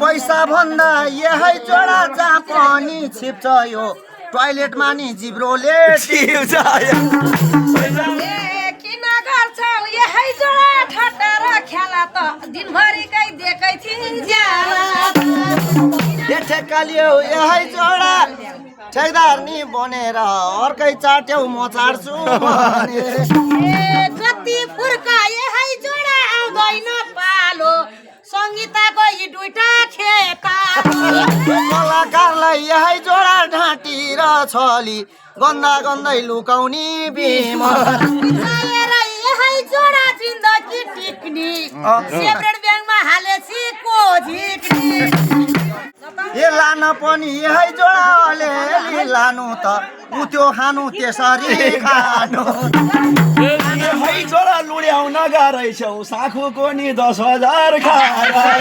पैसा भन्दा यही जोडा जहाँ पनि छिप्छ यो टोयलेटमा नि जिब्रोले टिप्छ किन गर्छौ यही जोडा ठट्टा र खेला त दिनभरिकै देकै थिए ठेक्कालियो यही जोडा ठेकदार नि बनेर अर्कै चाट्यौ म चाट्छु जति फुर्का यही जोडा आउँदैन पालो सङ्गीताको यी दुईटा खेता कलाकारलाई यही जोडा ढाँटी र छली गन्दा गन्दै लुकाउने यही जोडा जिन्दगी टिक्ने सेपरेट ब्याङ्कमा हालेछि कोझिक्ने ए लान पनि यही जोडा अलिअलि लानु त उत्यो खानु त्यसरी खानु यही जोडा लुड्याउन गाह्रैछौ साखुको नि 10,000 खाए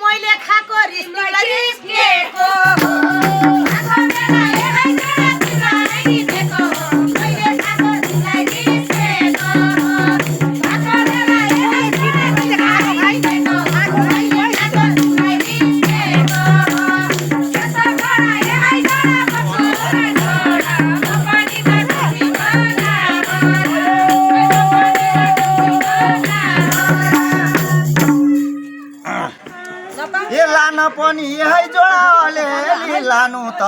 मैले खाएको रिस्केको पनि यही जोडा अलिअलि लानु त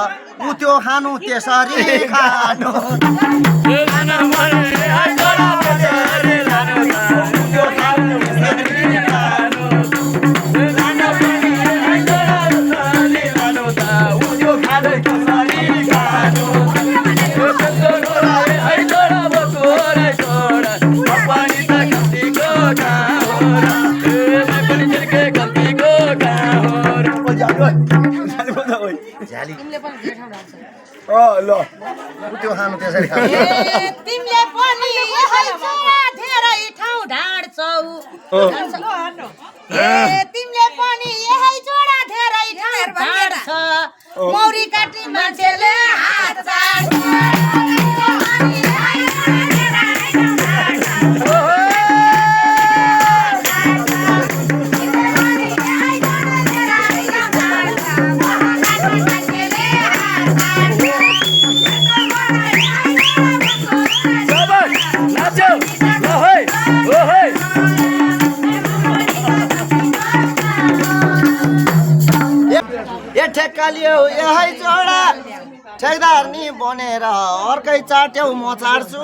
उत्यो खानु त्यसरी खानु तिमीले पनि यही जोडा धेरै ठाउँ ढाड्छौ तिमीले पनि यही जोडा धेरै ठाउँ ढाड्छ मौरी काटी मान्छेले हात चाड्छ ठेक्कालियो यही जोडा ठेकदार नि बनेर अर्कै चाट्यौ म चाट्छु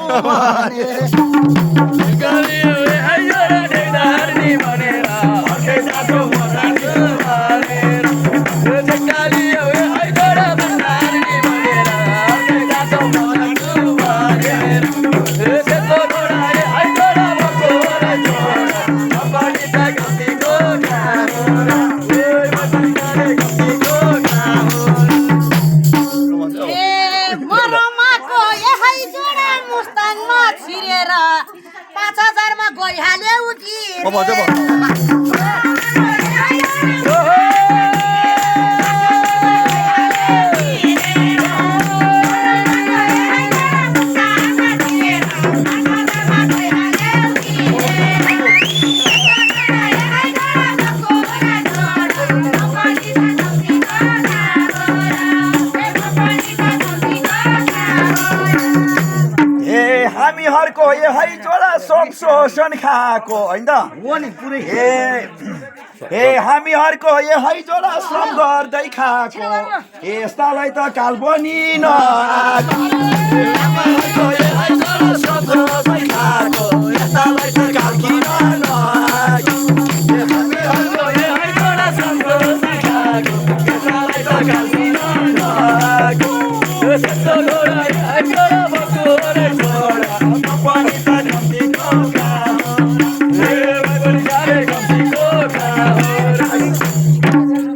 छिरेर 5,000 मा गइहाल्यो उठी हामीहरूको यही जोडा शोषण खाएको होइन ए हामीहरूको यही जोडा श्रम गर्दै खाएको यस्तालाई त काल पनि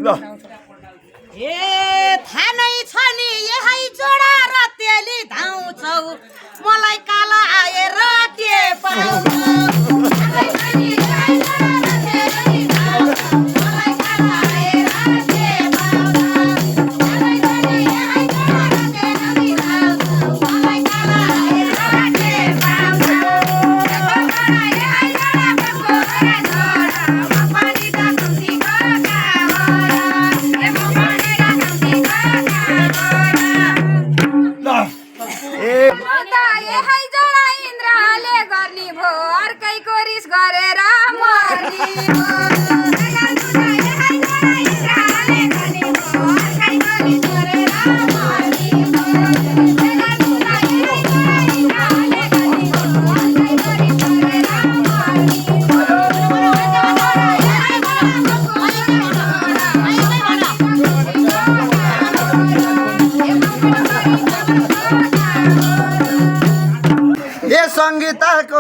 ल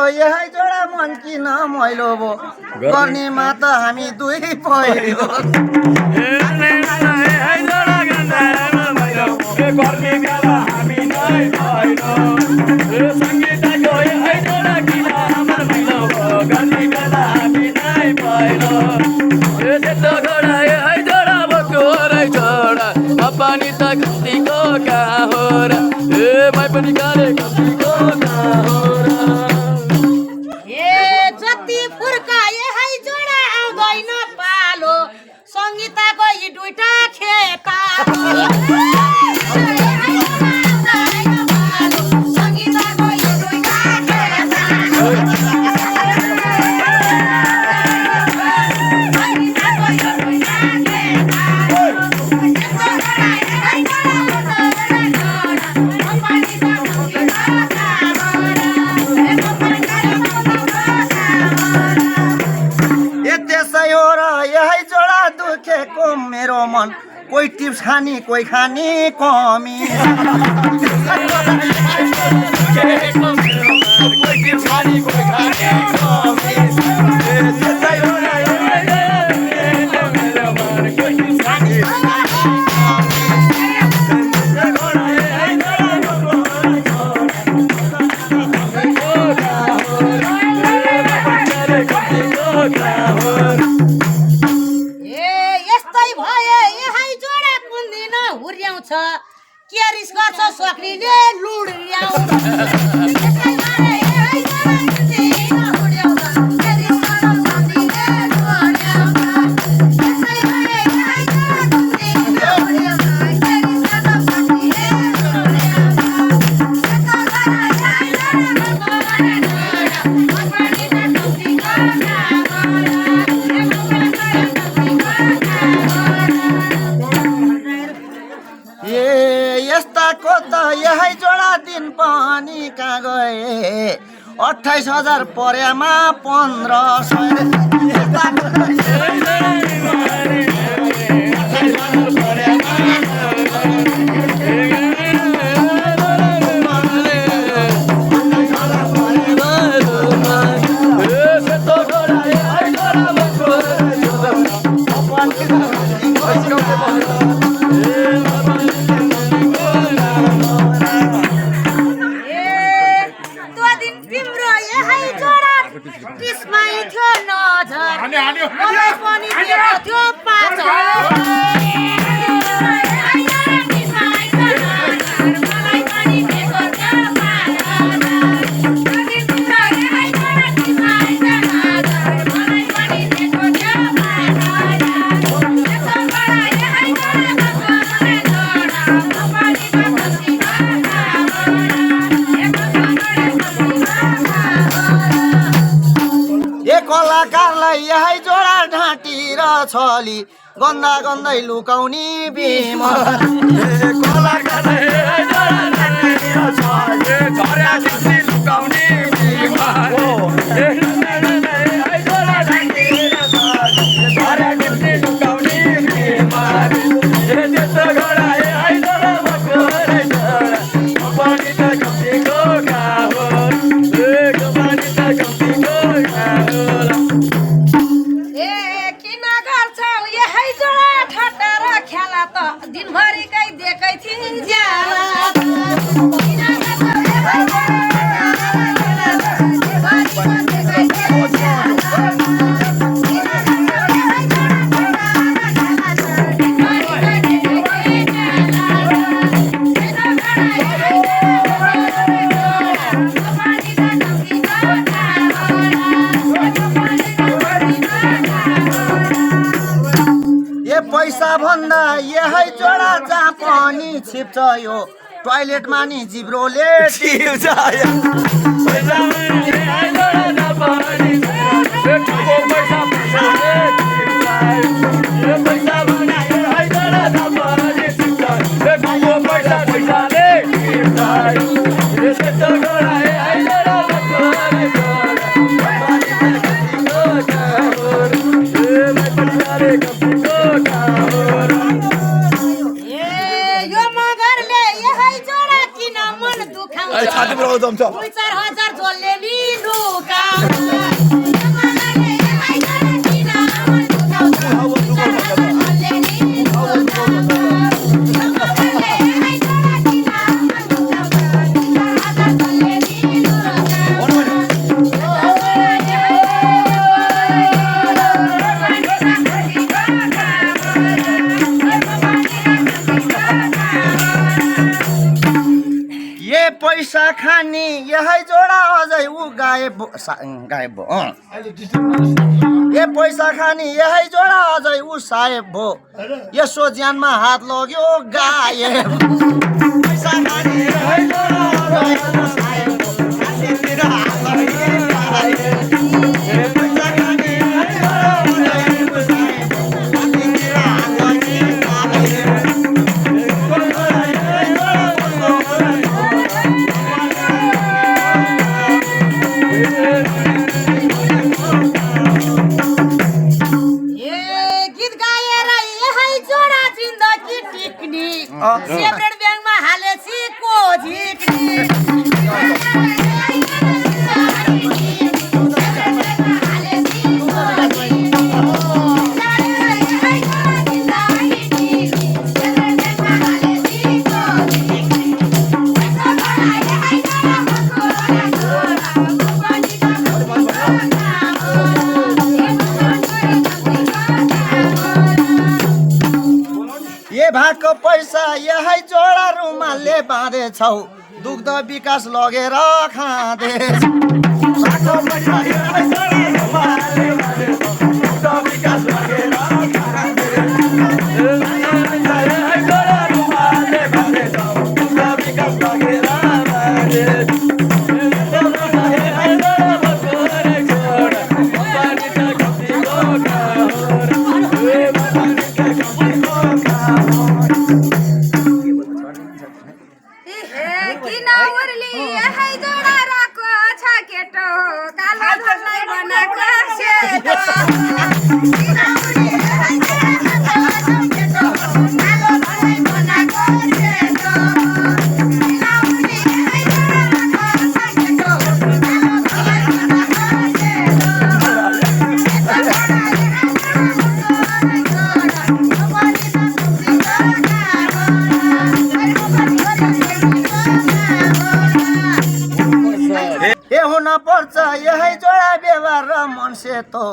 यही जोडा मन किन मैलो भो गर्नेमा त हामी दुई पहिलो पानी त कतिको कहाँ हो र ए भाइ पनि गाले कतिको कहाँ हो र ए जति फुर्काए है जोडा आउँदैन पालो सङ्गीताको यी दुईटा खेता सङ्गीताको यी दुईटा खेता मेरो मन कोही टिप्स खानी कोही खानी कमी के रिस गर्छ सक्रिने लुड्याउँछ यही जोडा दिन पनि कहाँ गए 28,000 पर्यामा 15,000 कलाकारलाई यही जोडा ढाँटी र छली गन्दा गन्दै लुकाउने बिमल कलाकारलाई यही जोडा ढाँटी र छली झर्या झिक्सी लुकाउने बिमल दिनभरिकै देकै थिइन् पैसा भन्दा यही जोडा जहाँ पनि छिप्छ यो टोयलेटमा नि जिब्रोले टिप्छ छाती 4,000 जसले नि पैसा खानी यही जोडा अझै ऊ गायब गायब भो ए पैसा खानी यही जोडा अझै ऊ साहेब भो यसो ज्यानमा हात लग्यो गायब पैसा खानी यही जोडा अझै ऊ साहेब भो हाततिर हात लग्यो गायब पैसा खानी यही जोडा अझै ऊ साहेब भो हाततिर हात लग्यो सेपरेट ब्याङ्कमा हालेছি को झिक्नी ए भागको पैसा यही जोडा रुमालले बाँधेछौ दुग्ध विकास लगेर खाँदैछौ भागको पैसा यही जोडा रुमालले बाँधेछौ दुग्ध विकास लगेर पर्छ यही जोडा व्यवहार र मन सेतो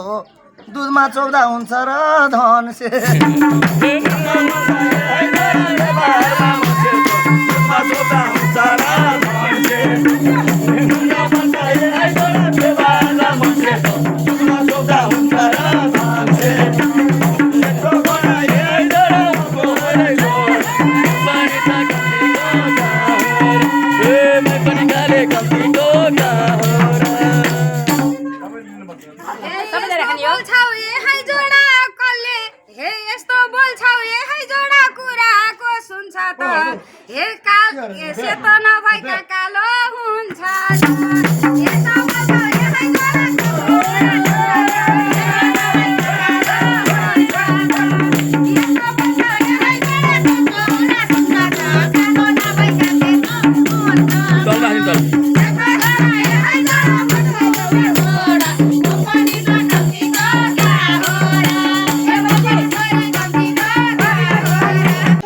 दुधमा चौधा हुन्छ र धन से सेतो नभएका कालो हुन्छ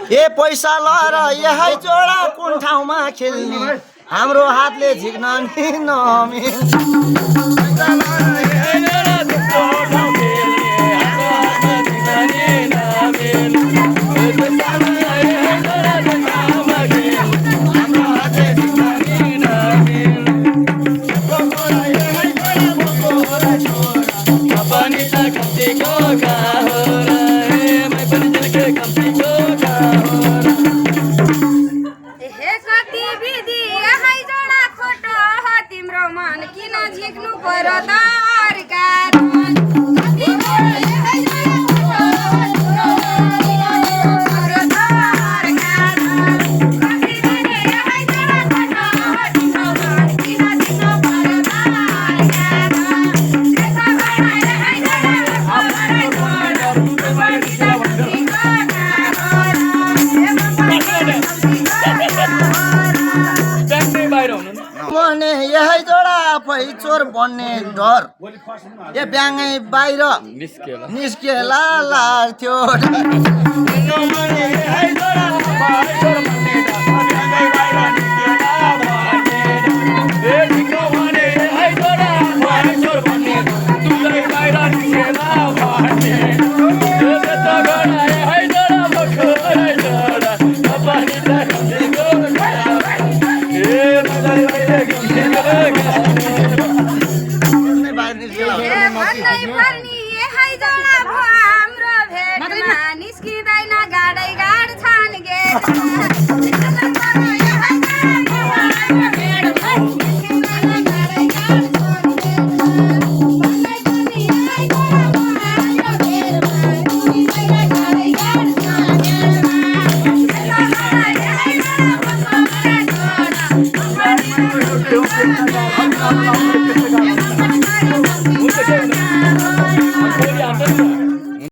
ए पैसा लएर यही जोडा कुन ठाउँमा खेल्ने हाम्रो हातले झिक्न नि नमिल्छ यही जोडा चोर बन्ने डर ए ब्याङै बाहिर निस्केला लाग्थ्यो Thank you.